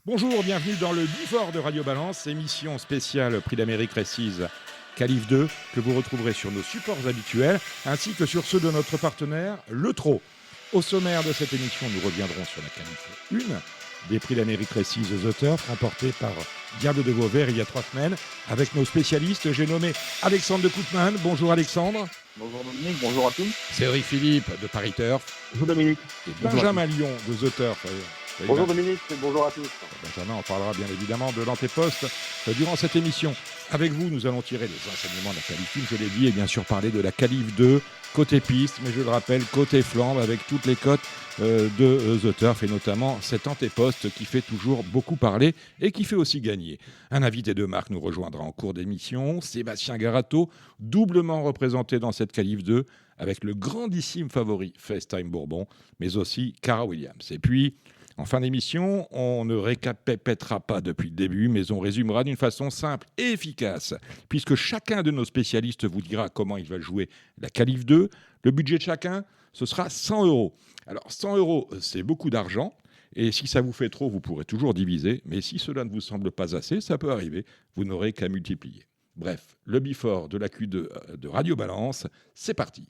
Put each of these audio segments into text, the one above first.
Bonjour, bienvenue dans le Bifort de Radio Balance, émission spéciale Prix d'Amérique Récise Calif 2, que vous retrouverez sur nos supports habituels, ainsi que sur ceux de notre partenaire, Le Trot. Au sommaire de cette émission, nous reviendrons sur la Calif 1 des Prix d'Amérique Récise The Turf, remporté par Diable de Vauvert il y a 3 semaines, avec nos spécialistes. J'ai nommé Alexandre de Koopman. Bonjour Alexandre. Bonjour Dominique, bonjour à tous. Cédric Philippe de Paris Turf. Bonjour Dominique. Et Benjamin Lyon de The Turf. Bonjour Dominique, et bonjour à tous. Benjamin, on parlera bien évidemment de l'antéposte durant cette émission. Avec vous, nous allons tirer les enseignements de la Calif 1, je l'ai dit, et bien sûr parler de la Calif 2, côté piste, mais je le rappelle, côté flambe, avec toutes les cotes de The Turf, et notamment cet antéposte qui fait toujours beaucoup parler et qui fait aussi gagner. Un invité de marque nous rejoindra en cours d'émission, Sébastien Garato, doublement représenté dans cette Calif 2, avec le grandissime favori FaceTime Bourbon, mais aussi Cara Williams. Et puis, en fin d'émission, on ne récapépètera pas depuis le début, mais on résumera d'une façon simple et efficace, puisque chacun de nos spécialistes vous dira comment ils veulent jouer la Calif 2. Le budget de chacun, ce sera 100 €. Alors 100 €, c'est beaucoup d'argent, et si ça vous fait trop, vous pourrez toujours diviser, mais si cela ne vous semble pas assez, ça peut arriver, vous n'aurez qu'à multiplier. Bref, le Bifort de la Q2 de Radio Balance, c'est parti.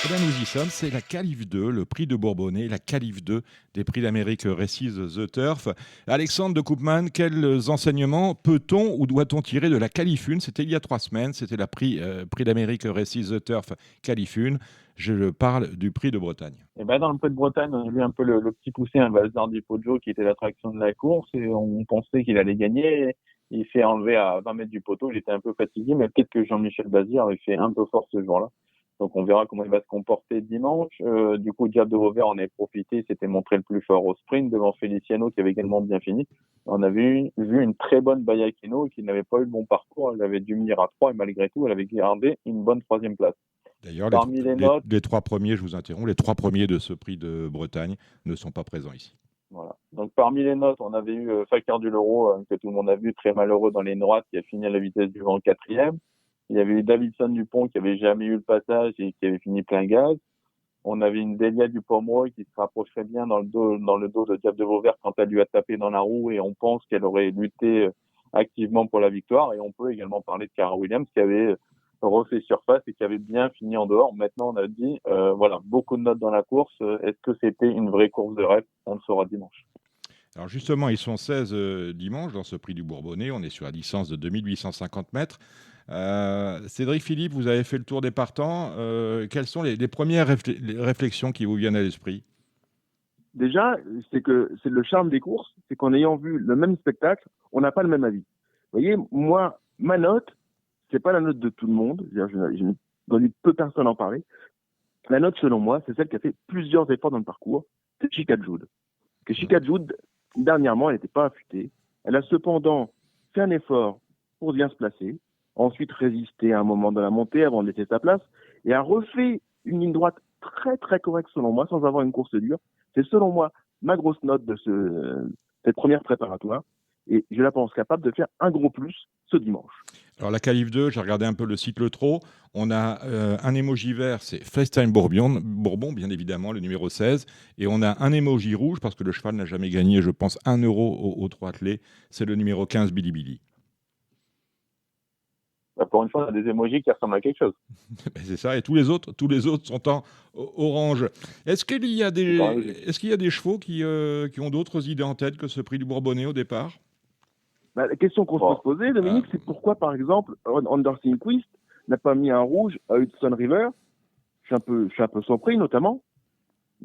Eh bien, nous y sommes, c'est la Calif 2, le prix de Bourbonnais, la Calif 2 des prix d'Amérique Récise The Turf. Alexandre de Koopman, quels enseignements peut-on ou doit-on tirer de la Calif 1 ? C'était il y a 3 semaines, c'était la prix d'Amérique Récise The Turf Calif 1. Je parle du prix de Bretagne. Et ben dans le prix de Bretagne, on a vu un peu le petit poussé, un Valzar di Poggio qui était l'attraction de la course, et on pensait qu'il allait gagner. Il s'est enlevé à 20 mètres du poteau, il était un peu fatigué, mais peut-être que Jean-Michel Bazir avait fait un peu fort ce jour-là. Donc on verra comment il va se comporter dimanche. Du coup, Diable de Vauvert en a profité, il s'était montré le plus fort au sprint devant Feliciano qui avait également bien fini. On avait vu une très bonne Bayakino qui n'avait pas eu le bon parcours, elle avait dû venir à 3 et malgré tout, elle avait gardé une bonne 3e place. D'ailleurs, Parmi les notes, les 3 premiers, je vous interromps, les 3 premiers de ce prix de Bretagne ne sont pas présents ici. voilà. Donc parmi les notes, on avait eu Fakir du Leroux, que tout le monde a vu, très malheureux dans les droites, qui a fini à la vitesse du vent 4e. Il y avait eu Davidson Dupont qui avait jamais eu le passage et qui avait fini plein gaz. On avait une Delia du Pomeroy qui se rapprocherait bien dans le dos de Diable de Vauvert quand elle lui a tapé dans la roue, et on pense qu'elle aurait lutté activement pour la victoire. Et on peut également parler de Cara Williams qui avait refait surface et qui avait bien fini en dehors. Maintenant, on a dit, voilà, beaucoup de notes dans la course. Est-ce que c'était une vraie course de rêve ? On le saura dimanche. Alors justement, ils sont 16 dimanche dans ce prix du Bourbonnais. On est sur la distance de 2850 mètres. Cédric Philippe, vous avez fait le tour des partants. Quelles sont les premières réflexions qui vous viennent à l'esprit ? Déjà, c'est que c'est le charme des courses, c'est qu'en ayant vu le même spectacle, on n'a pas le même avis. Vous voyez, moi, ma note, c'est pas la note de tout le monde. Je n'ai entendu peu de personnes en parler. La note, selon moi, c'est celle qui a fait plusieurs efforts dans le parcours. C'est Chica Jude. Chica Jude, dernièrement, elle n'était pas affûtée. Elle a cependant fait un effort pour bien se placer, ensuite résister à un moment de la montée avant de laisser sa place, et a refait une ligne droite très très correcte selon moi, sans avoir une course dure. C'est selon moi ma grosse note de cette première préparatoire, et je la pense capable de faire un gros plus ce dimanche. Alors la Calif 2, j'ai regardé un peu le site Le Trot. On a un émoji vert, c'est FaceTime Bourbon, bien évidemment, le numéro 16. Et on a un émoji rouge, parce que le cheval n'a jamais gagné, je pense, 1 € aux 3 attelés. C'est le numéro 15, Billy Billy. Pour une fois, on a des émojis qui ressemblent à quelque chose. C'est ça, et tous les autres sont en orange. Est-ce qu'il y a des chevaux qui ont d'autres idées en tête que ce prix du Bourbonnais au départ ? La question qu'on peut se poser, Dominique, c'est pourquoi, par exemple, Undersinquist n'a pas mis un rouge à Hudson River. Je suis un peu surpris, notamment.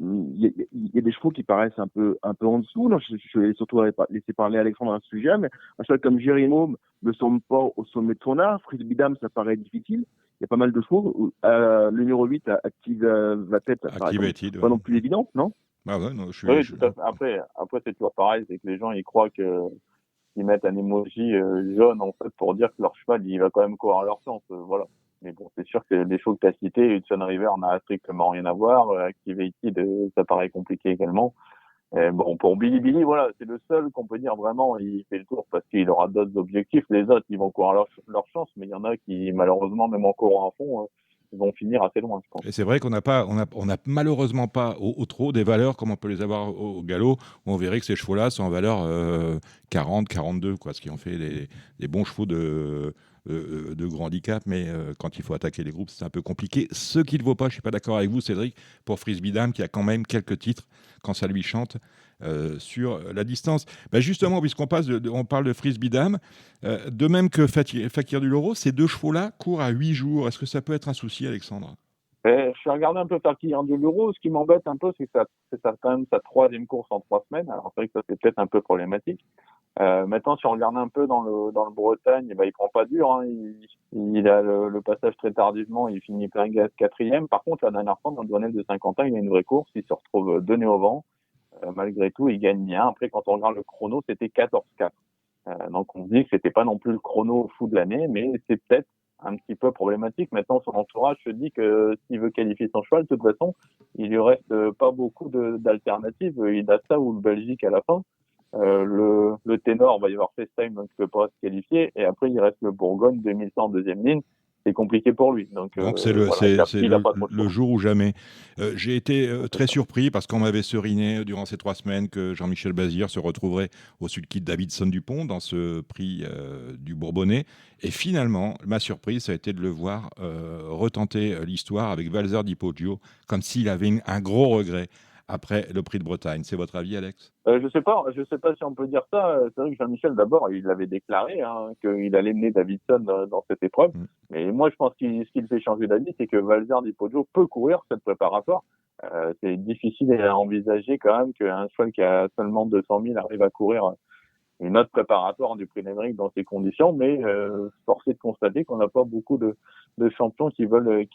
Il y a des chevaux qui paraissent un peu en dessous. Non, je vais surtout laisser parler Alexandre à ce sujet, mais un cheval comme Jérémome ne semble pas au sommet de son art. Frisbee Dam, ça paraît difficile. Il y a pas mal de chevaux. Le numéro 8, Active Vatet, ça paraît pas non plus évident, non ? Ah ouais, non, tout à fait. Après, c'est toujours pareil, c'est que les gens, ils croient qu'ils mettent un emoji jaune, en fait, pour dire que leur cheval, il va quand même courir à leur sens, voilà. Mais bon, c'est sûr que les chevaux que tu as cités, Hudson River n'a strictement rien à voir. Activated, ça paraît compliqué également. Bon, pour Billy Billy, voilà, c'est le seul qu'on peut dire vraiment, il fait le tour parce qu'il aura d'autres objectifs. Les autres, ils vont courir leur chance, mais il y en a qui, malheureusement, même en courant à fond, vont finir assez loin, je pense. Et c'est vrai qu'on n'a pas, on a malheureusement pas au trot des valeurs comme on peut les avoir au galop, où on verrait que ces chevaux-là sont en valeur 40, 42, quoi, ce qui en fait des bons chevaux de gros handicap, mais quand il faut attaquer les groupes, c'est un peu compliqué. Ce qui ne vaut pas, je ne suis pas d'accord avec vous, Cédric, pour Frisbee Dame, qui a quand même quelques titres quand ça lui chante sur la distance. Bah justement, puisqu'on on parle de Frisbee Dame, de même que Fakir du Loro, ces deux chevaux-là courent à 8 jours. Est-ce que ça peut être un souci, Alexandre? Je suis regardé un peu Fakir de l'Euro. Ce qui m'embête un peu, c'est que c'est quand même sa 3e course en 3 semaines. Alors c'est vrai que ça c'est peut-être un peu problématique. Maintenant, si on regarde un peu dans le Bretagne, il prend pas dur. Hein. Il a le passage très tardivement. Il finit plein gaz 4e. Par contre, la dernière fois, dans le Douanel de Saint-Quentin, il a une vraie course. Il se retrouve donné au vent. Malgré tout, il gagne bien. Après, quand on regarde le chrono, c'était 14-4. Donc, on se dit que c'était pas non plus le chrono fou de l'année, mais c'est peut-être un petit peu problématique. Maintenant, son entourage se dit que s'il veut qualifier son cheval, de toute façon, il lui reste pas beaucoup d'alternatives. Il a ça ou le Belgique à la fin. Le ténor, va y avoir FaceTime, donc il ne peut pas se qualifier. Et après, il reste le Bourgogne, 2100 en deuxième ligne. C'est compliqué pour lui. Donc c'est le jour ou jamais. J'ai été très surpris parce qu'on m'avait seriné durant ces 3 semaines que Jean-Michel Bazir se retrouverait au Sulky de Davidson Dupont dans ce prix du Bourbonnais. Et finalement, ma surprise, ça a été de le voir retenter l'histoire avec Valzer Di Poggio, comme s'il avait un gros regret après le prix de Bretagne. C'est votre avis, Alex? Je sais pas si on peut dire ça. C'est vrai que Jean-Michel, d'abord, il avait déclaré qu'il allait mener Davidson dans cette épreuve. Mais moi, je pense ce qui le fait changer d'avis, c'est que Valzer Di Poggio peut courir cette préparatoire. C'est difficile à envisager quand même qu'un cheval qui a seulement 200 000 arrive à courir une autre préparatoire du prix d'Amérique dans ces conditions. Mais force est de constater qu'on n'a pas beaucoup de champions qui veulent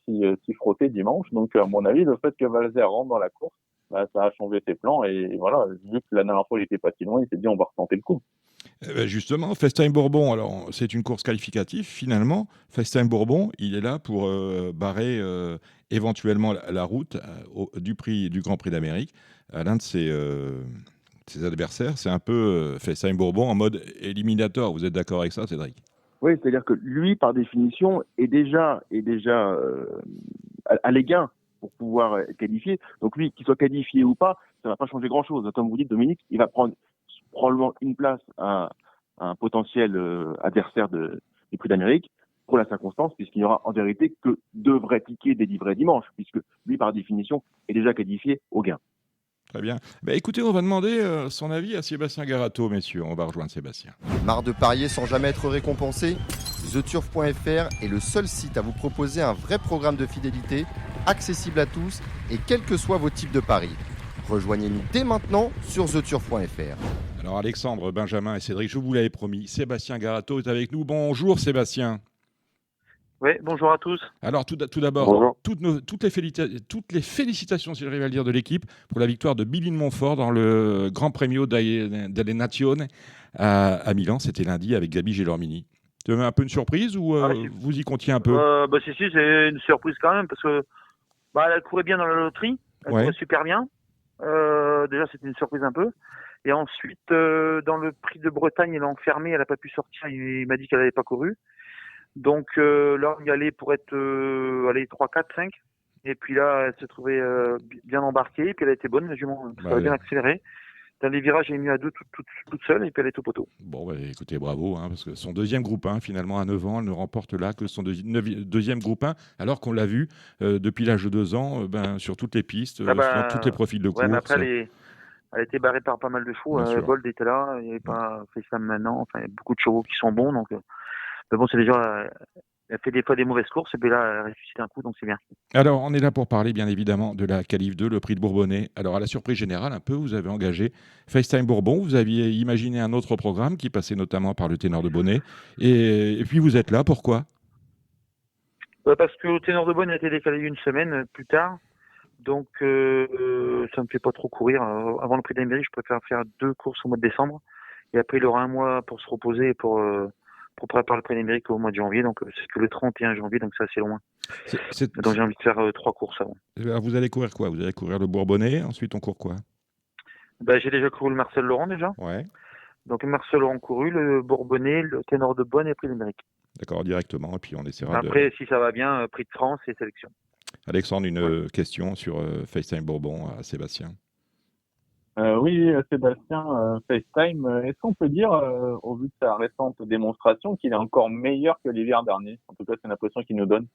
s'y frotter dimanche. Donc, à mon avis, le fait que Valzer rentre dans la course, ça a changé ses plans. Et voilà, vu que la dernière fois, il était pas si loin, il s'est dit on va retenter le coup. Justement, FaceTime Bourbon, alors c'est une course qualificative. Finalement, FaceTime Bourbon, il est là pour barrer éventuellement la route du Grand Prix d'Amérique à l'un de ses adversaires. C'est un peu FaceTime Bourbon en mode éliminateur. Vous êtes d'accord avec ça, Cédric? Oui, c'est-à-dire que lui, par définition, est déjà à l'égard pour pouvoir être qualifié. Donc lui, qu'il soit qualifié ou pas, ça va pas changer grand-chose. Comme vous dites, Dominique, il va prendre probablement une place à un potentiel adversaire du Prix d'Amérique pour la circonstance, puisqu'il n'y aura en vérité que 2 vrais tickets délivrés dimanche, puisque lui, par définition, est déjà qualifié au gain. Très bien. Écoutez, on va demander son avis à Sébastien Garato, messieurs. On va rejoindre Sébastien. Marre de parier sans jamais être récompensé? TheTurf.fr est le seul site à vous proposer un vrai programme de fidélité, accessible à tous et quels que soient vos types de paris. Rejoignez-nous dès maintenant sur TheTurf.fr. Alors Alexandre, Benjamin et Cédric, je vous l'avais promis, Sébastien Garato est avec nous. Bonjour Sébastien. Oui, bonjour à tous. Alors tout d'abord, toutes les félicitations, si j'arrive à le dire, de l'équipe pour la victoire de Billy de Montfort dans le Grand Premio delle Nazioni à Milan. C'était lundi avec Gabi Gelormini. C'est un peu une surprise ou vous y comptiez un peu? Si, c'est une surprise quand même parce que elle courait bien dans la loterie, elle courait super bien. Déjà, c'était une surprise un peu. Et ensuite, dans le prix de Bretagne, elle est enfermée, elle n'a pas pu sortir. Il m'a dit qu'elle n'avait pas couru. Donc là, on y allait pour être 3, 4, 5. Et puis là, elle se trouvait bien embarquée. Et puis elle a été bonne, la jument. Ça a bien accéléré. Dans les virages, elle est mis à 2 toute seule. Et puis elle est au poteau. Bon, écoutez, bravo. Parce que son deuxième groupe 1, finalement, à 9 ans, elle ne remporte là que son deuxième groupe 1. Alors qu'on l'a vu depuis l'âge de 2 ans, sur toutes les pistes, sur tous les profils de course. Mais après, elle a été barrée par pas mal de chevaux. Bold était là. Il n'y avait pas FaceTime maintenant. Enfin, il y a beaucoup de chevaux qui sont bons. Donc, mais bon, c'est déjà... Elle fait des fois des mauvaises courses, et puis là, elle ressuscite un coup, donc c'est bien. Alors, on est là pour parler, bien évidemment, de la Qualif 2, le prix de Bourbonnais. Alors, à la surprise générale, un peu, vous avez engagé FaceTime Bourbon. Vous aviez imaginé un autre programme qui passait notamment par le Ténor de Bonnet. Et puis, vous êtes là, pourquoi? Parce que le Ténor de Bonnet a été décalé une semaine plus tard. Donc, ça ne me fait pas trop courir. Avant le prix d'Amérique, je préfère faire 2 courses au mois de décembre. Et après, il aura un mois pour se reposer et pour préparer le prix d'Amérique au mois de janvier. Donc, c'est que le 31 janvier, donc c'est assez loin. Donc, j'ai envie de faire 3 courses avant. Alors, vous allez courir quoi? Vous allez courir le Bourbonnais, ensuite on court quoi? J'ai déjà couru le Marcel Laurent, déjà. Ouais. Donc, le Marcel Laurent couru, le Bourbonnais, le Ténor de Bonne et le prix d'Amérique. D'accord, directement, et puis on essaiera Après, si ça va bien, prix de France et sélection. Alexandre, une question sur FaceTime Bourbon à Sébastien. Oui, Sébastien, FaceTime, est-ce qu'on peut dire, au vu de sa récente démonstration, qu'il est encore meilleur que l'hiver dernier? En tout cas, c'est l'impression qu'il nous donne.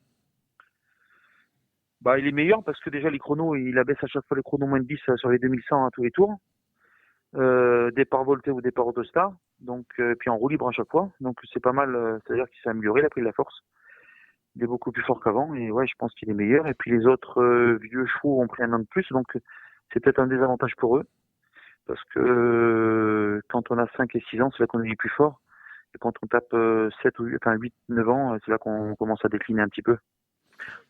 Il est meilleur parce que déjà les chronos, il abaisse à chaque fois les chronos moins de 10 sur les 2100 à tous les tours. Départ volté ou départ autostar. Donc, puis en roue libre à chaque fois. Donc c'est pas mal, c'est-à-dire qu'il s'est amélioré, il a pris de la force. Il est beaucoup plus fort qu'avant et ouais, je pense qu'il est meilleur. Et puis les autres vieux chevaux ont pris un an de plus, donc c'est peut-être un désavantage pour eux. Parce que quand on a 5 et 6 ans, c'est là qu'on est les plus forts. Et quand on tape 7 ou 8, 9 ans, c'est là qu'on commence à décliner un petit peu.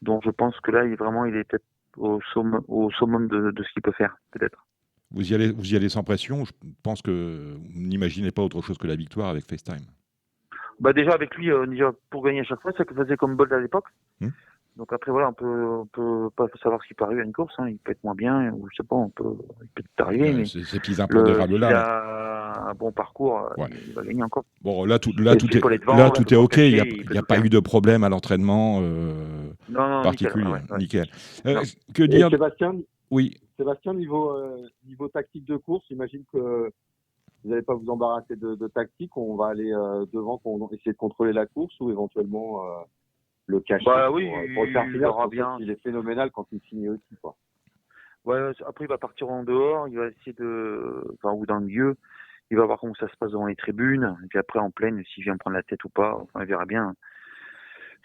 Donc je pense que là, il est peut-être au summum de ce qu'il peut faire, peut-être. Vous y allez sans pression. Je pense que vous n'imaginez pas autre chose que la victoire avec FaceTime. Déjà avec lui, déjà pour gagner à chaque fois, c'est ce que faisait comme Bolt à l'époque. Donc après voilà, on peut pas savoir ce qui peut arriver à une course. Il peut être moins bien, ou je sais pas, il peut tout arriver. Mais ces petits impondérables là. S'il a un bon parcours, il va gagner encore. Bon, là tout est ok. Il n'y a pas eu de problème à l'entraînement particulier. Nickel. Que dire, Sébastien? Oui. Sébastien, niveau tactique de course, j'imagine que vous n'allez pas vous embarrasser de tactique. On va aller devant pour essayer de contrôler la course ou éventuellement le cacher pour le faire finir. Il est phénoménal quand il finit aussi, quoi. Ouais, après il va partir en dehors, il va essayer ou dans le milieu, il va voir comment ça se passe devant les tribunes, et puis après en pleine, s'il vient prendre la tête ou pas, il verra bien.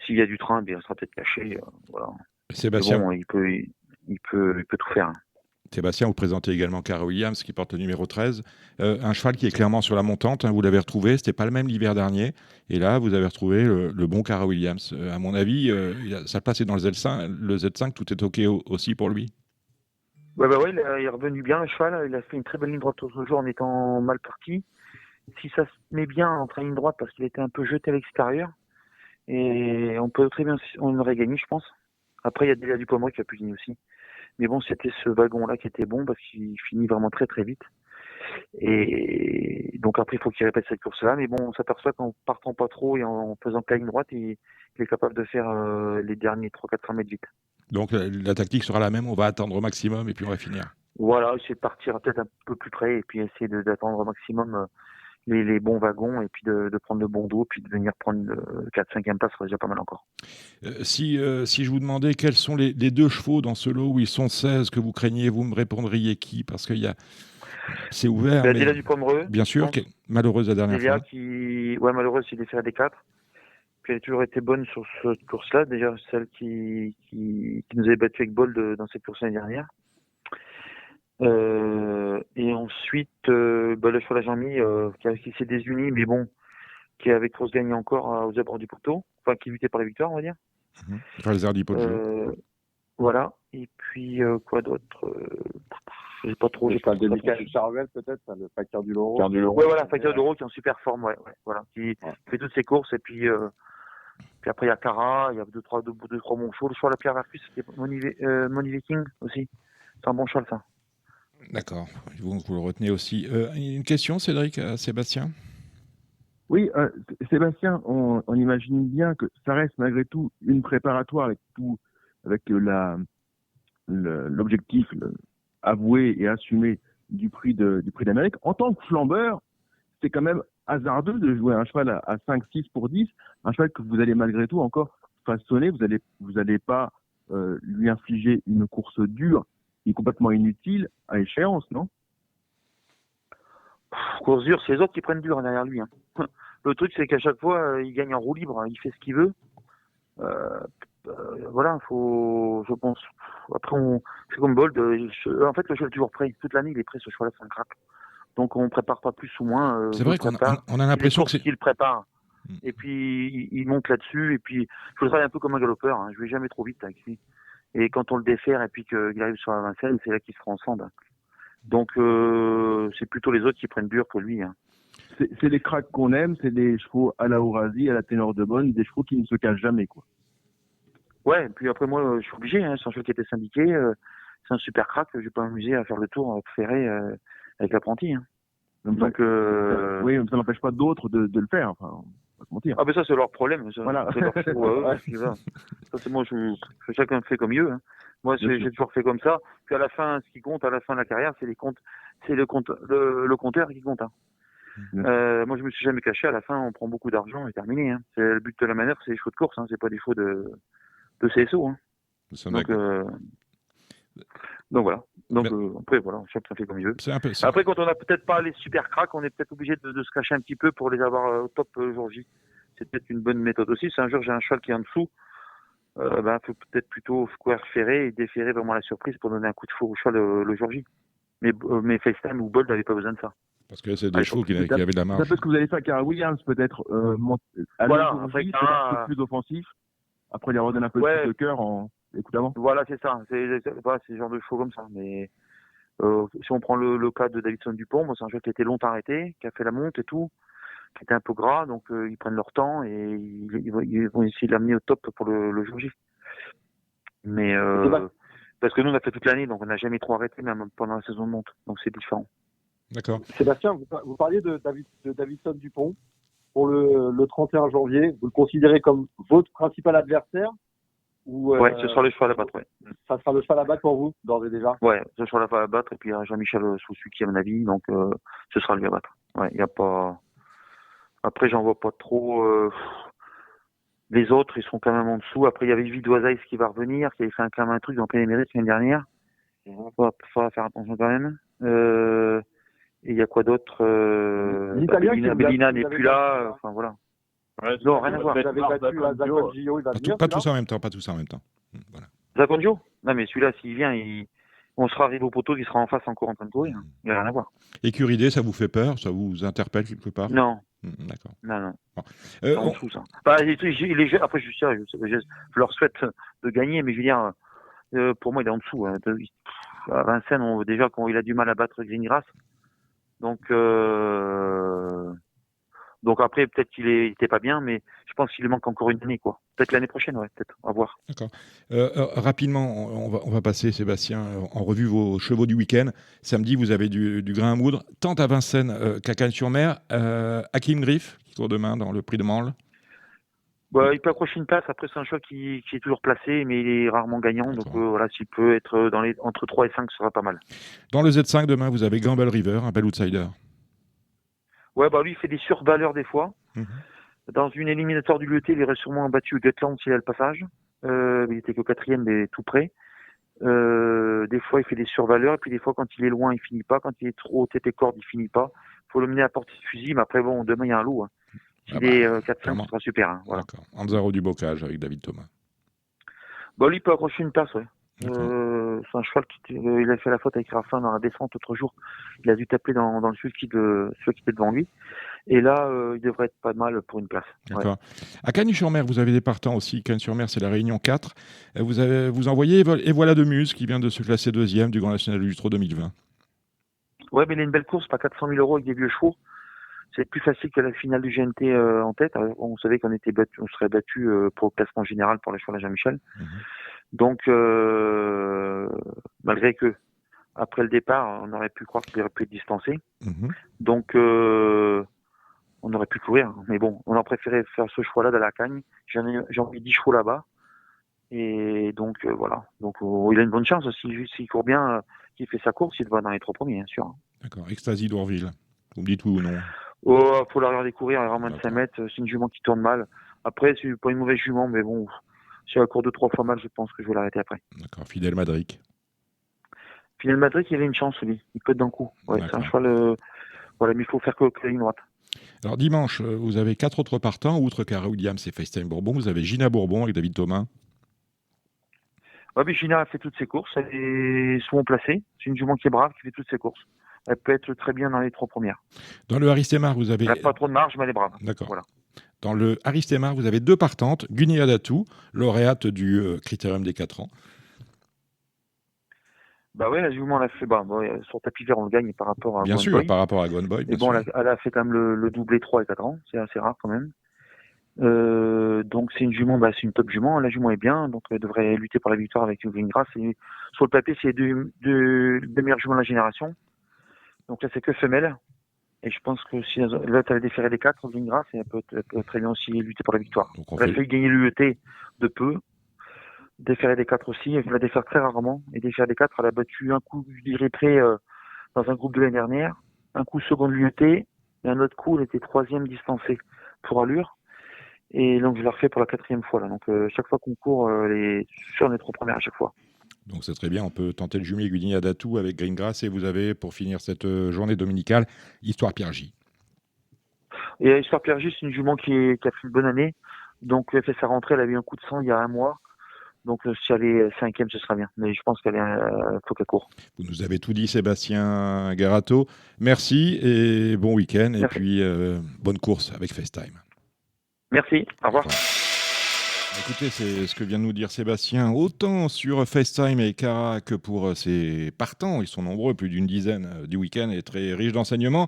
S'il y a du train, il sera peut-être caché, voilà. Sébastien, bon, il peut tout faire. Sébastien, vous présentez également Cara Williams qui porte le numéro 13. Un cheval qui est clairement sur la montante, vous l'avez retrouvé, c'était pas le même l'hiver dernier. Et là, vous avez retrouvé le bon Cara Williams. À mon avis, sa place est dans le Z5, tout est OK aussi pour lui. Ouais, il est revenu bien le cheval, il a fait une très belle ligne droite l'autre jour en étant mal parti. Si ça se met bien entre une ligne droite parce qu'il était un peu jeté à l'extérieur, et on aurait gagné, je pense. Après, il y a Delia Dupomeroy qui a pu gagner aussi. Mais bon, c'était ce wagon-là qui était bon parce qu'il finit vraiment très très vite. Et donc après, il faut qu'il répète cette course-là. Mais bon, on s'aperçoit qu'en partant pas trop et en faisant que la ligne droite, il est capable de faire les derniers 300-400 mètres vite. Donc la tactique sera la même, on va attendre au maximum et puis on va finir. Voilà, essayer de partir peut-être un peu plus près et puis essayer d'attendre au maximum les bons wagons et puis de prendre le bon dos puis de venir prendre 4-5e place, ça serait déjà pas mal encore. Si je vous demandais quels sont les deux chevaux dans ce lot où ils sont 16 que vous craignez, vous me répondriez qui? Parce qu'il y a... C'est ouvert. Delia Dupomereux. Bien sûr, malheureuse la dernière fois. Malheureuse, il est fait à D4. Puis elle a toujours été bonne sur cette course-là. Déjà, celle qui nous avait battu avec Bold dans cette course l'année dernière. Et ensuite, le cheval à Jean-Mi, qui s'est désuni, mais bon, qui avait grosse gagne encore aux abords du Porto. Enfin, qui luttait pour la victoire, on va dire. Falzardi Poggio. Voilà. Et puis, quoi d'autre je sais pas trop. J'ai pas de Michael Charvel, peut-être, le facteur du Loro. Ouais, voilà, facteur du Loro qui est en super forme, voilà. Qui fait toutes ses courses, et puis après, il y a Cara, il y a deux, trois bons chevaux. Le cheval à Pierre Vercus, c'était Money Viking aussi. C'est un bon cheval, ça. D'accord, vous le retenez aussi. Une question, Cédric, à Sébastien? Oui, Sébastien, on imagine bien que ça reste malgré tout une préparatoire avec l'objectif avoué et assumé du prix d'Amérique. En tant que flambeur, c'est quand même hasardeux de jouer un cheval à 5-6 pour 10, un cheval que vous allez malgré tout encore façonner, vous allez pas lui infliger une course dure et complètement inutile à échéance, non? Course dure, c'est les autres qui prennent dur derrière lui. Le truc, c'est qu'à chaque fois, il gagne en roue libre, il fait ce qu'il veut. Voilà, je pense. Après, c'est comme Bold. En fait, le cheval est toujours prêt. Toute l'année, il est prêt, ce cheval-là, c'est un crack. Donc, on prépare pas plus ou moins. C'est vrai qu'on a l'impression que c'est qu'il prépare. Et puis, il monte là-dessus. Et puis, je le travaille un peu comme un galopeur. Je vais jamais trop vite avec lui. Et quand on le défère et puis qu'il arrive sur la Vincennes, c'est là qu'il se transcende. Donc, c'est plutôt les autres qui prennent dur que lui. C'est les cracks qu'on aime, c'est des chevaux à la Ourasi, à la Ténor de Bonne, des chevaux qui ne se cachent jamais, quoi. Ouais, et puis après, moi, je suis obligé. C'est un cheval qui était syndiqué. C'est un super crack. Je vais pas m'amuser à faire le tour ferré avec l'apprenti. Donc, oui, ça n'empêche pas d'autres de le faire. Enfin, pas se mentir. Ah, ben ça, c'est leur problème. Ça. Voilà. C'est leur choix. Ça, c'est moi, chacun fait comme mieux. Hein. Moi, j'ai toujours fait comme ça. Puis à la fin, ce qui compte, à la fin de la carrière, c'est le compteur qui compte. Hein. Moi, je me suis jamais caché. À la fin, on prend beaucoup d'argent et terminé. Hein. C'est le but de la manœuvre, c'est les chevaux de course. Hein. C'est pas des chevaux de CSO. Hein. Donc voilà. Donc après voilà, chacun fait comme il veut. Après, quand on a peut-être pas les super cracks, on est peut-être obligé de se cacher un petit peu pour les avoir au top jour J. C'est peut-être une bonne méthode aussi. Si un jour j'ai un cheval qui est en dessous, faut peut-être plutôt square ferré et déférer vraiment la surprise pour donner un coup de four au cheval le jour J. Mais FaceTime ou Bold n'avaient pas besoin de ça. Parce que c'est des chevaux qui avaient de la marge. C'est un peu ce que vous avez fait avec Cara Williams, peut-être. Voilà, après un peu plus offensif. Après, il redonne un peu plus de cœur en écoutant. Voilà, c'est ça. C'est ce genre de chevaux comme ça. Mais si on prend le cas de Davidson Dupont, c'est un cheval qui a été longtemps arrêté, qui a fait la monte et tout, qui était un peu gras, donc ils prennent leur temps et ils vont essayer de l'amener au top pour le jour J. Mais parce que nous, on a fait toute l'année, donc on n'a jamais trop arrêté, même pendant la saison de monte. Donc c'est différent. D'accord. Sébastien, vous parliez de Davidson Dupont pour le 31 janvier. Vous le considérez comme votre principal adversaire ou ce sera le cheval à battre. Ouais. Ça sera le cheval à battre pour vous, d'ores et déjà. Ouais, ce sera le cheval à battre. Et puis il y a Jean-Michel Soussuki à mon avis, donc ce sera lui à battre. Ouais, il y a pas. Après, j'en vois pas trop. Les autres, ils sont quand même en dessous. Après, il y avait Vidoisaïs qui va revenir, qui avait fait quand même un truc dans Plein Mérite l'année dernière. Faudra faire attention quand même. Et il y a quoi d'autre Bellina n'est plus là. Enfin voilà. Ouais, non, rien à voir. Vous avez battu à Zacondio, il va venir. Pas tous en même temps. Voilà. Zacondio ? Non, mais celui-là, s'il vient, on sera arrivé au poteau, il sera en face encore en train de courir. Il n'y a rien à voir. Écuridé, ça vous fait peur ? Ça vous interpelle quelque part ? Non. D'accord. Non. Bon. En dessous, ça. Après, je suis sérieux. Je leur souhaite de gagner, mais je veux dire, pour moi, il est en dessous. Hein. À Vincennes, déjà, quand il a du mal à battre Greengrass. Donc après, peut-être qu'il était pas bien, mais je pense qu'il lui manque encore une année, quoi. Peut-être l'année prochaine, ouais, peut-être. À voir. D'accord. Rapidement, on va passer, Sébastien, en revue vos chevaux du week-end. Samedi, vous avez du grain à moudre, tant à Vincennes qu'à Cagnes-sur-Mer. Hakim Griff, qui court demain dans le Prix de Mansle. Il peut accrocher une place. Après, c'est un choix qui est toujours placé, mais il est rarement gagnant. D'accord. Donc voilà, s'il peut être entre 3 et 5, ce sera pas mal. Dans le Z5, demain, vous avez Gamble River, un bel outsider. Ouais, lui, il fait des survaleurs des fois. Dans une éliminatoire du l'UET, il aurait sûrement battu Gutland s'il a le passage. Il était que 4e, mais tout près. Des fois, il fait des survaleurs. Et puis des fois, quand il est loin, il finit pas. Quand il est trop tête et corde, il finit pas. Il faut le mener à portée de fusil. Mais après, demain, il y a un loup. Hein. S'il est 4-5, ce sera super. Hein, voilà. D'accord. Anzaro du Bocage avec David Thomas. Lui, il peut accrocher une place, ouais. C'est un cheval il a fait la faute avec Raffin dans la descente l'autre jour. Il a dû taper dans le celui qui était devant lui. Et là, il devrait être pas mal pour une place. D'accord. Ouais. À Cagnes-sur-Mer, vous avez des partants aussi. Cagnes-sur-Mer, c'est la Réunion 4. Vous envoyez Et voilà de Muse qui vient de se classer 2e du Grand National du Trot 2020. Ouais, mais il a une belle course, pas 400 000 € avec des vieux chevaux. C'est plus facile que la finale du GNT en tête. On savait qu'on serait battu pour le classement général pour les chevaux à Jean-Michel. Donc, malgré que après le départ, on aurait pu croire qu'il aurait pu être distancé. Donc, on aurait pu courir. Mais bon, on a préféré faire ce choix-là dans la Cagne. J'ai envie 10 chevaux là-bas. Et donc, voilà. Donc, il a une bonne chance. S'il court bien, qu'il fait sa course, il va dans les 3 premiers, bien sûr. D'accord. Ecstasy d'Orville. Vous me dites oui ou non ? Faut la regarder courir, elle est vraiment de 5 mètres. C'est une jument qui tourne mal. Après, c'est pas une mauvaise jument, mais bon, si elle court 2-3 fois mal, je pense que je vais l'arrêter après. D'accord. Fidèle Madric. Fidèle Madric, il avait une chance, lui. Il peut être d'un coup. Ouais, c'est un cheval. Voilà, mais il faut faire que la ligne droite. Alors, dimanche, vous avez 4 autres partants. Outre Cara Williams et FaceTime Bourbon, vous avez Gina Bourbon avec David Thomas. Ouais, mais Gina a fait toutes ses courses. Elle est souvent placée. C'est une jument qui est brave, qui fait toutes ses courses. Elle peut être très bien dans les 3 premières. Dans le Aristemar, vous avez... Elle n'a pas trop de marge, mais elle est brave. D'accord. Voilà. Dans le Aristemar, vous avez 2 partantes. Gunia Datou, lauréate du Critérium des 4 ans. Oui, la jument, elle a fait... sur tapis vert, on le gagne par rapport à Bien sûr, par rapport à Gone Boy. Et bon, elle a fait quand même le doublé 3 et 4 ans. C'est assez rare quand même. Donc c'est une jument, c'est une top jument. La jument est bien, donc elle devrait lutter pour la victoire avec une Greengrass. Et sur le papier, c'est les deux meilleures juments de la génération. Donc là, c'est que femelle. Et je pense que si l'autre avait déféré les 4, Gingras, et elle peut très bien aussi lutter pour la victoire. Elle a failli gagner l'UET de peu. Déférer des 4 aussi, elle la défaire très rarement. Et déférer des 4, elle a battu un coup, je dirais, près dans un groupe de l'année dernière. Un coup second de l'UET, et un autre coup, elle était 3e distancée pour allure. Et donc, je la refais pour la 4e fois. Là. Donc, chaque fois qu'on court, elle est sûre d'être première à chaque fois. Donc, c'est très bien. On peut tenter le jumelé Gudini Adatou avec Greengrass. Et vous avez, pour finir cette journée dominicale, Histoire Pierre J. Et Histoire Pierre J, c'est une jument qui a fait une bonne année. Donc, elle fait sa rentrée. Elle a eu un coup de sang il y a un mois. Donc, si elle est 5e, ce sera bien. Mais je pense qu'elle faut qu'elle court. Vous nous avez tout dit, Sébastien Garato. Merci et bon week-end. Merci. Et puis, bonne course avec FaceTime. Merci. Au revoir. Écoutez, c'est ce que vient de nous dire Sébastien, autant sur FaceTime et Cara que pour ses partants. Ils sont nombreux, plus d'une dizaine du week-end et très riches d'enseignements.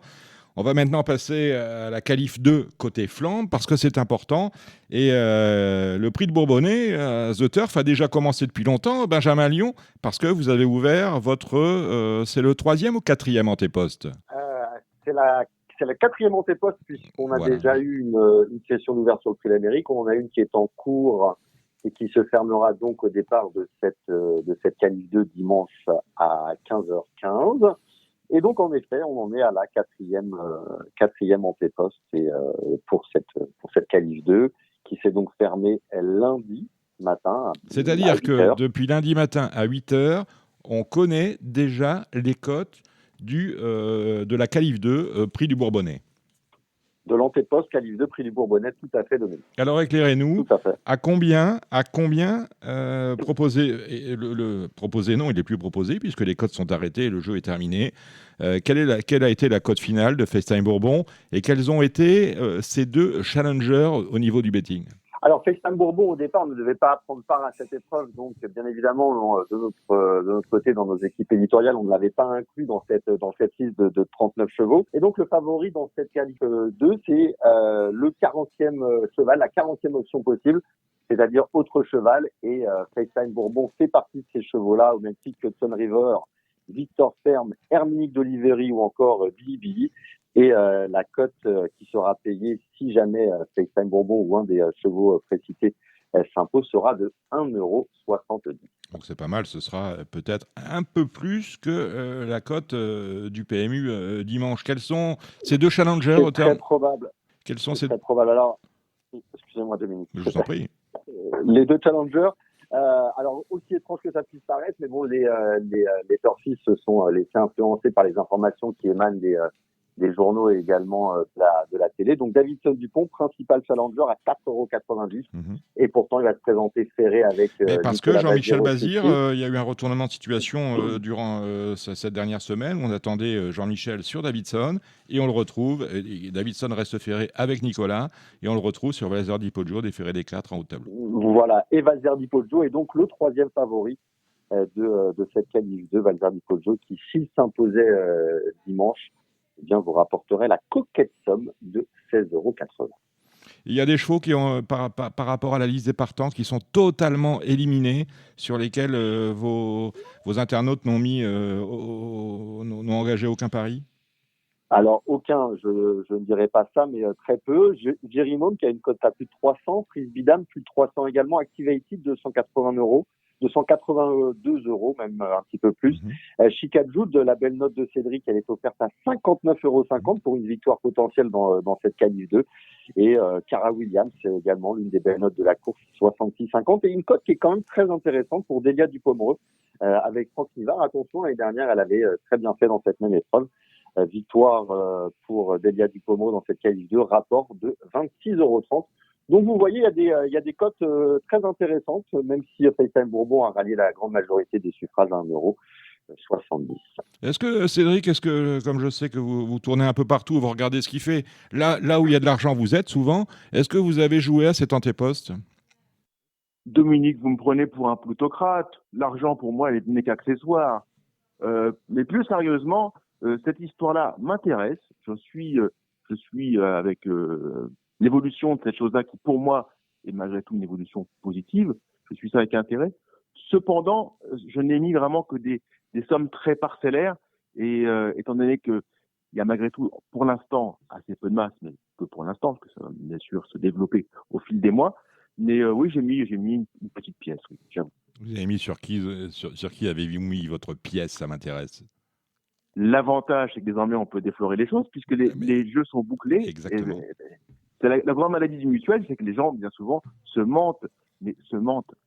On va maintenant passer à la qualif 2 côté Flandre parce que c'est important. Et le prix de Bourbonnais, The Turf, a déjà commencé depuis longtemps. Benjamin Lyon, parce que vous avez ouvert votre... c'est le 3e ou 4e antéposte C'est la 4e antéposte puisqu'on a déjà eu une session d'ouverture sur le prix d'Amérique. On en a une qui est en cours et qui se fermera donc au départ de cette qualif 2 dimanche à 15h15. Et donc, en effet, on en est à la 4e antéposte pour cette qualif 2 qui s'est donc fermée lundi matin. C'est-à-dire que depuis lundi matin à 8h, on connaît déjà les cotes de la qualif 2 prix du Bourbonnais. De l'antéposte qualif 2 prix du Bourbonnais, tout à fait, Dominique. Alors éclairez-nous, à combien proposer, proposer non, il n'est plus proposé puisque les cotes sont arrêtées et le jeu est terminé. Quelle a été la cote finale de FaceTime Bourbon et quels ont été ces deux challengers au niveau du betting? Alors, FaceTime Bourbon, au départ, ne devait pas prendre part à cette épreuve. Donc, bien évidemment, de notre côté, dans nos équipes éditoriales, on ne l'avait pas inclus dans cette liste de 39 chevaux. Et donc, le favori dans cette qualif 2, c'est le 40e cheval, la 40e option possible, c'est-à-dire autre cheval. Et FaceTime Bourbon fait partie de ces chevaux-là, au même titre que Sun River, Victor Ferme, Herminique d'Oliveri ou encore Billy Billy. Et la cote qui sera payée si jamais FaceTime Bourbon ou un des chevaux précités s'impose sera de 1,70 €. Donc c'est pas mal, ce sera peut-être un peu plus que la cote du PMU dimanche. Quels sont ces deux challengers au terme? C'est très probable. Quels sont très probable. Alors, excusez-moi 2 minutes. Je vous en prie. Les deux challengers, alors aussi étrange que ça puisse paraître, mais bon, les turfistes se sont laissés influencer par les informations qui émanent des journaux et également de la télé. Donc Davidson Dupont, principal challenger à 4,90 €. Et pourtant, il va se présenter ferré avec... parce que Jean-Michel Bazir, il y a eu un retournement de situation durant cette dernière semaine. On attendait Jean-Michel sur Davidson et on le retrouve. Et Davidson reste ferré avec Nicolas et on le retrouve sur Valzer Di Poggio, déféré des 4 en haut de tableau. Voilà, et Valzer Di Poggio est donc le 3e favori de cette qualif 2, Valzer Di Poggio, qui, s'il s'imposait dimanche, eh bien, vous rapporterez la coquette somme de 16,80 €. Il y a des chevaux qui ont, par rapport à la liste des partants, qui sont totalement éliminés, sur lesquels vos internautes n'ont engagé aucun pari? Alors, aucun, je ne dirais pas ça, mais très peu. Jerry Mom, qui a une cote à plus de 300, Frisbee Dame, plus de 300 également, Activated, 280 €. 282 € même un petit peu plus. Chicadjou, de la belle note de Cédric, elle est offerte à 59,50 € pour une victoire potentielle dans cette qualif 2. Et Cara Williams, c'est également l'une des belles notes de la course, 66,50. Et une cote qui est quand même très intéressante pour Delia Dupomereux avec Franck Nivard. Attention, l'année dernière, elle avait très bien fait dans cette même épreuve. Victoire pour Delia Dupomereux dans cette qualif 2, rapport de 26,30 €. Donc vous voyez, il y a des cotes très intéressantes, même si FaceTime Bourbon a rallié la grande majorité des suffrages à 1,70 €. Est-ce que, Cédric, comme je sais que vous tournez un peu partout, vous regardez ce qu'il fait, là où il y a de l'argent, vous êtes souvent, est-ce que vous avez joué à cet antéposte? Dominique, vous me prenez pour un plutocrate. L'argent, pour moi, elle n'est qu'accessoire. Mais plus sérieusement, cette histoire-là m'intéresse. Je suis avec l'évolution de cette chose-là qui, pour moi, est malgré tout une évolution positive. Je suis ça avec intérêt. Cependant, je n'ai mis vraiment que des sommes très parcellaires et étant donné que il y a malgré tout, pour l'instant, assez peu de masse, mais peu pour l'instant, parce que ça va bien sûr se développer au fil des mois. Mais oui, j'ai mis une petite pièce, oui, j'avoue. Vous avez mis sur qui avez-vous mis votre pièce? Ça m'intéresse. L'avantage, c'est que désormais, on peut déflorer les choses, puisque les jeux sont bouclés. Exactement. C'est la grande maladie du mutuel, c'est que les gens, bien souvent, se mentent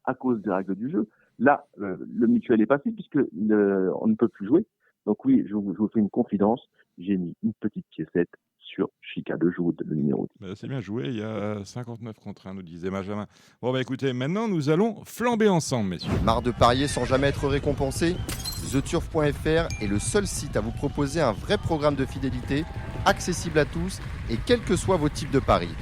à cause des règles du jeu. Là, le mutuel est passé, puisque on ne peut plus jouer. Donc oui, je vous fais une confidence, j'ai mis une petite piécette sur Chica de Joud, le numéro 10. C'est bien joué, il y a 59 contre 1, nous disait Benjamin. Bon, écoutez, maintenant, nous allons flamber ensemble, messieurs. Marre de parier sans jamais être récompensé? TheTurf.fr est le seul site à vous proposer un vrai programme de fidélité, accessible à tous et quels que soient vos types de paris.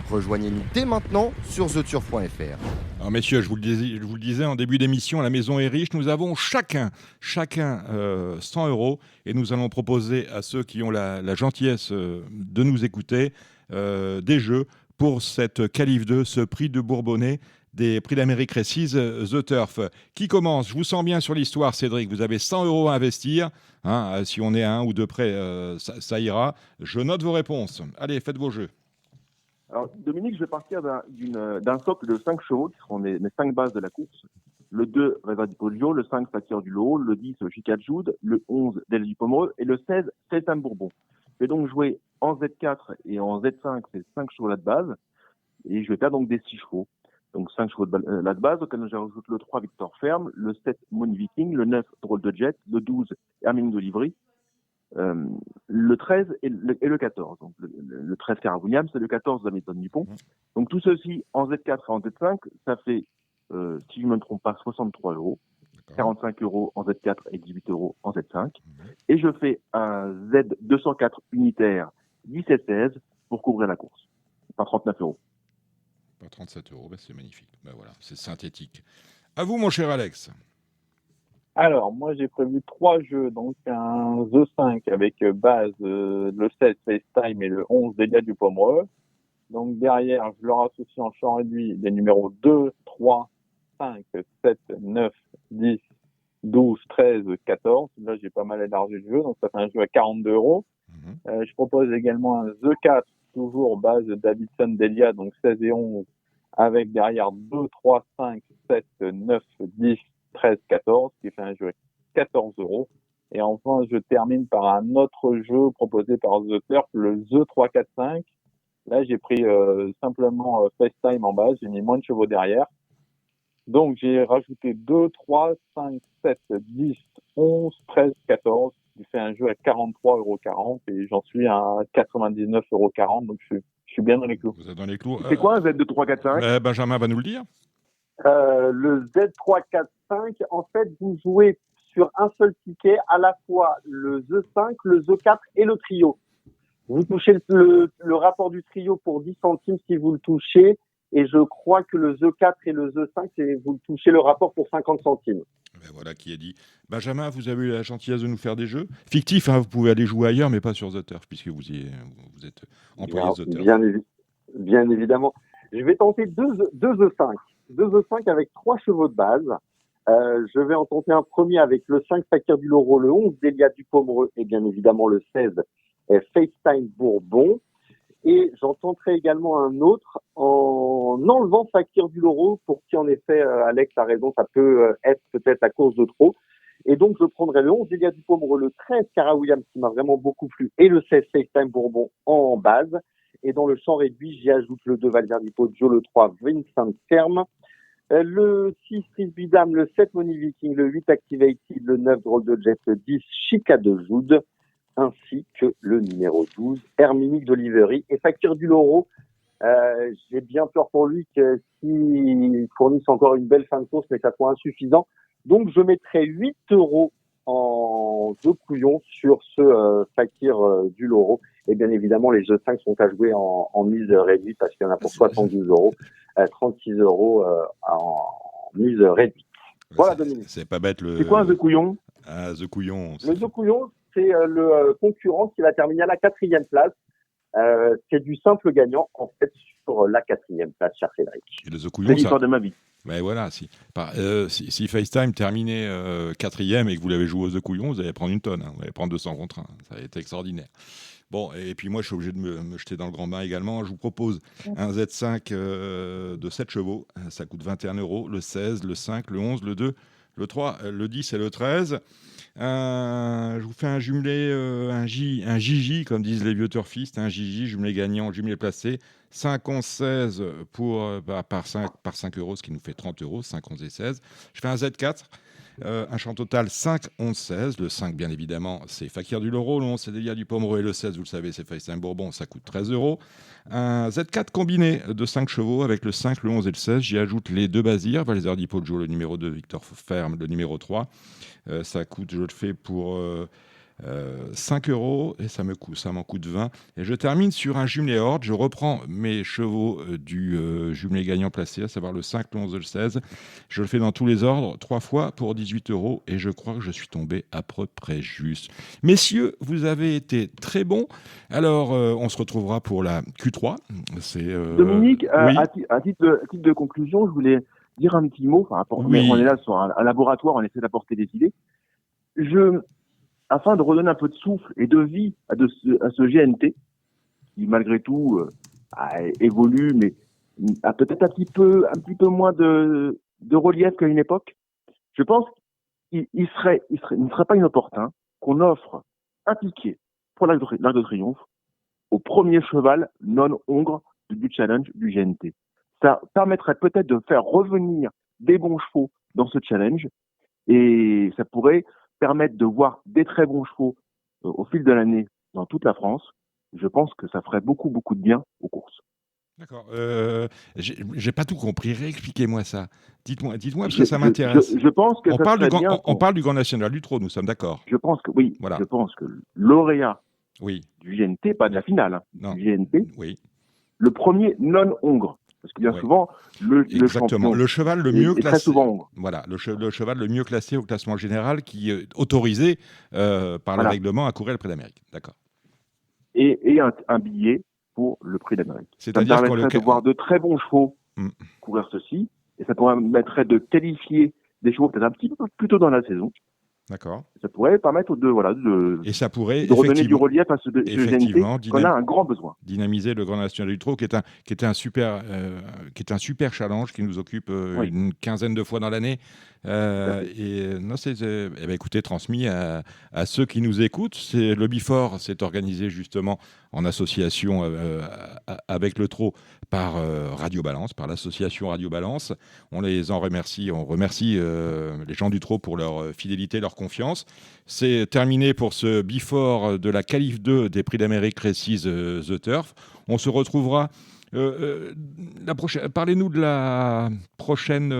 Rejoignez-nous dès maintenant sur TheTurf.fr. Alors messieurs, je vous le disais en début d'émission, la maison est riche. Nous avons chacun 100 € et nous allons proposer à ceux qui ont la gentillesse de nous écouter des jeux pour cette Qualif 2, ce prix de Bourbonnais des prix d'Amérique Récise, The Turf. Qui commence? Je vous sens bien sur l'histoire, Cédric. Vous avez 100 € à investir. Si on est à 1 ou 2 près, ça ira. Je note vos réponses. Allez, faites vos jeux. Alors, Dominique, je vais partir d'un socle de 5 chevaux, qui seront mes 5 bases de la course. Le 2, Reva di Poggio, le 5, Fakir du Loro, le 10, Chica de Joud, le 11, Del du Pomereux, et le 16, Felstein Bourbon. Je vais donc jouer en Z4 et en Z5, c'est 5 chevaux là de base, et je vais faire donc des 6 chevaux. Donc 5 chevaux là de base, auquel je rajoute le 3, Victor Ferme, le 7, Money Viking, le 9, Drôle de Jet, le 12, Hermine de Livry, le 13 et le 14. Donc le 13 Cara Williams et le 14 la méthode Dupont. Donc tout ceci en Z4 et en Z5, ça fait, si je ne me trompe pas, 63 €, 45 € en Z4 et 18 € en Z5. Et je fais un Z204 unitaire 17-16 pour couvrir la course, par 39 €. Pas 37 €, c'est magnifique. Voilà, c'est synthétique. À vous, mon cher Alex. Alors, moi, j'ai prévu 3 jeux, donc un The 5 avec base le 7 FaceTime et le 11 Delia du Pomereux. Donc derrière, je leur associe en champ réduit les numéros 2, 3, 5, 7, 9, 10, 12, 13, 14. Là, j'ai pas mal élargi le jeu, donc ça fait un jeu à 42 €. Je propose également un The 4, toujours base Davidson Delia, donc 16 et 11, avec derrière 2, 3, 5, 7, 9, 10, 13, 14, qui fait un jeu à 14 €. Et enfin, je termine par un autre jeu proposé par The Turf, le The 3, 4, 5. Là, j'ai pris simplement FaceTime en base, j'ai mis moins de chevaux derrière. Donc, j'ai rajouté 2, 3, 5, 7, 10, 11, 13, 14, qui fait un jeu à 43,40 € et j'en suis à 99,40 €. Donc, je suis bien dans les clous. Vous êtes dans les clous. C'est quoi un Z2, 3, 4, 5 Benjamin va nous le dire. Le Z3, 4, 5, en fait, vous jouez sur un seul ticket à la fois le The 5, le The 4 et le trio. Vous touchez le rapport du trio pour 10 centimes si vous le touchez. Et je crois que le The 4 et le The 5, vous touchez le rapport pour 50 centimes. Voilà qui est dit. Benjamin, vous avez eu la gentillesse de nous faire des jeux fictifs. Vous pouvez aller jouer ailleurs, mais pas sur The Turf, puisque vous êtes employé The Turf. Bien évidemment. Je vais tenter deux The 5. 2 The 5 avec 3 chevaux de base. Je vais en tenter un premier avec le 5 Fakir du Loro, le 11 Delia du Pomereux et bien évidemment le 16 FaceTime Bourbon. Et j'en tenterai également un autre en enlevant Fakir du Loro, pour qui en effet, Alex a raison, ça peut être peut-être la course de trop. Et donc je prendrai le 11 Delia du Pomereux, le 13 Cara Williams qui m'a vraiment beaucoup plu et le 16 FaceTime Bourbon en base. Et dans le champ réduit, j'y ajoute le 2 Valverde Poggio, le 3 Vincent Ferme, le 6 Frisbee Dame, le 7 Money Viking, le 8 Activated, le 9 Drôle de Jet, le 10 Chica de Joud, ainsi que le numéro 12 Herminique d'Olivery et Fakir du Loro. J'ai bien peur pour lui qu'il fournisse encore une belle fin de course, mais ça soit insuffisant. Donc je mettrai 8 € en 2 couillons sur ce Fakir du Loro. Et bien évidemment, les jeux 5 sont à jouer en mise réduite parce qu'il y en a pour 72 €, 36 € en mise réduite. Voilà, Dominique. C'est pas bête le. C'est quoi un The Couillon? The Couillon. Le The Couillon, c'est le concurrent qui va terminer à la 4e place. C'est du simple gagnant, en fait, sur la 4e place, cher Cédric. Et le The Couillon, c'est l'histoire de ma vie. Mais voilà, si FaceTime terminait 4e et que vous l'avez joué aux œufs couillons, vous allez prendre une tonne. Vous allez prendre 200 contre 1. Ça va être extraordinaire. Bon, et puis moi, je suis obligé de me jeter dans le grand bain également. Je vous propose un Z5 de 7 chevaux. Ça coûte 21 €. Le 16, le 5, le 11, le 2, le 3, le 10 et le 13. Je vous fais un jumelé, un JJ, comme disent les vieux turfistes. Un JJ, jumelé gagnant, jumelé placé. 5, 11, 16 par 5 €, ce qui nous fait 30 €. 5, 11 et 16. Je fais un Z4. Un champ total 5, 11, 16. Le 5, bien évidemment, c'est Fakir du Loro. Le 11, c'est Delia du Pomereux. Et le 16, vous le savez, c'est FaceTime Bourbon. Ça coûte 13 €. Un Z4 combiné de 5 chevaux avec le 5, le 11 et le 16. J'y ajoute les 2 Bazir. Valzer d'Hippoljo, le numéro 2, Victor Ferme, le numéro 3. Ça coûte, je le fais pour 5 € et ça m'en coûte 20. Et je termine sur un jumelé horde. Je reprends mes chevaux du jumelé gagnant placé, à savoir le 5, le 11 et le 16. Je le fais dans tous les ordres, 3 fois pour 18 € et je crois que je suis tombé à peu près juste. Messieurs, vous avez été très bons. Alors, on se retrouvera pour la Q3. Dominique, oui. à titre de conclusion, je voulais dire un petit mot. Oui. On est là sur un laboratoire, on essaie d'apporter des idées. Afin de redonner un peu de souffle et de vie à ce GNT, qui malgré tout évolue, mais a peut-être un petit peu moins de relief qu'à une époque, je pense qu'il ne serait pas inopportun qu'on offre un ticket pour l'Arc de Triomphe au premier cheval non-hongre du challenge du GNT. Ça permettrait peut-être de faire revenir des bons chevaux dans ce challenge et ça pourrait permettre de voir des très bons chevaux au fil de l'année dans toute la France. Je pense que ça ferait beaucoup de bien aux courses. D'accord. J'ai pas tout compris. Réexpliquez-moi ça. Dites-moi parce que ça m'intéresse. Je pense que on parle du Grand National du Trot, nous sommes d'accord. Je pense que oui. Voilà. Je pense que lauréat du GNT, pas de la finale, du GNT, le premier non-hongre. Parce que bien souvent, le champion, le cheval le mieux classé, très souvent hongre. Voilà, le cheval le mieux classé au classement général qui est autorisé par le règlement à courir le Prix d'Amérique. D'accord. Et un billet pour le Prix d'Amérique. C'est-à-dire ça permettrait de voir de très bons chevaux courir ceci, et ça permettrait de qualifier des chevaux peut-être un petit peu plus tôt dans la saison. D'accord. Ça pourrait permettre de redonner du relief à ce GNT qu'on a un grand besoin. Dynamiser le Grand National du Trot, qui est un super challenge qui nous occupe une quinzaine de fois dans l'année. Écoutez, transmis à ceux qui nous écoutent. Le Bifort s'est organisé justement en association avec le Trot par Radio Balance, par l'association Radio Balance. On les en remercie. On remercie les gens du Trot pour leur fidélité, leur confiance. C'est terminé pour ce Bifort de la Qualif 2 des Prix d'Amérique Récise The Turf. On se retrouvera parlez-nous de la prochaine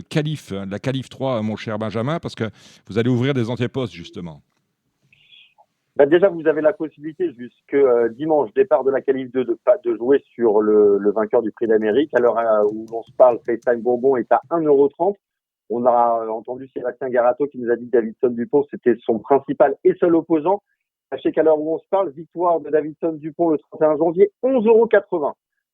qualif, la qualif 3, mon cher Benjamin, parce que vous allez ouvrir des antépostes, justement. Déjà, vous avez la possibilité jusque dimanche, départ de la qualif 2, de jouer sur le vainqueur du Prix d'Amérique. À l'heure où l'on se parle, FaceTime Bourbon est à 1,30 €. On a entendu Sébastien Garato qui nous a dit que Davidson Dupont, c'était son principal et seul opposant. Sachez qu'à l'heure où on se parle, victoire de Davidson Dupont le 31 janvier, 11,80 €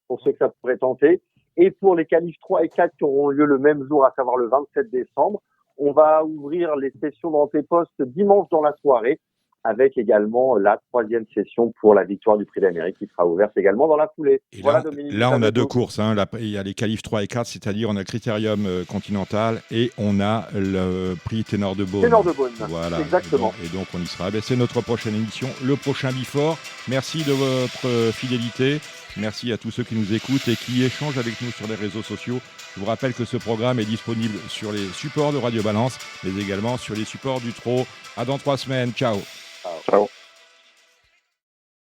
pour ceux que ça pourrait tenter. Et pour les qualifs 3 et 4 qui auront lieu le même jour, à savoir le 27 décembre, on va ouvrir les sessions d'antéposte dimanche dans la soirée, avec également la 3e session pour la victoire du Prix d'Amérique qui sera ouverte également dans la foulée. Et là, on a 2 courses. Il y a les qualifs 3 et 4, c'est-à-dire on a le Critérium Continental et on a le Prix Ténor de Beaune. Ténor de Beaune, voilà. Exactement. Et donc on y sera. C'est notre prochaine émission, le prochain Bifort. Merci de votre fidélité. Merci à tous ceux qui nous écoutent et qui échangent avec nous sur les réseaux sociaux. Je vous rappelle que ce programme est disponible sur les supports de Radio Balance, mais également sur les supports du Trot. À dans 3 semaines. Ciao. Ciao.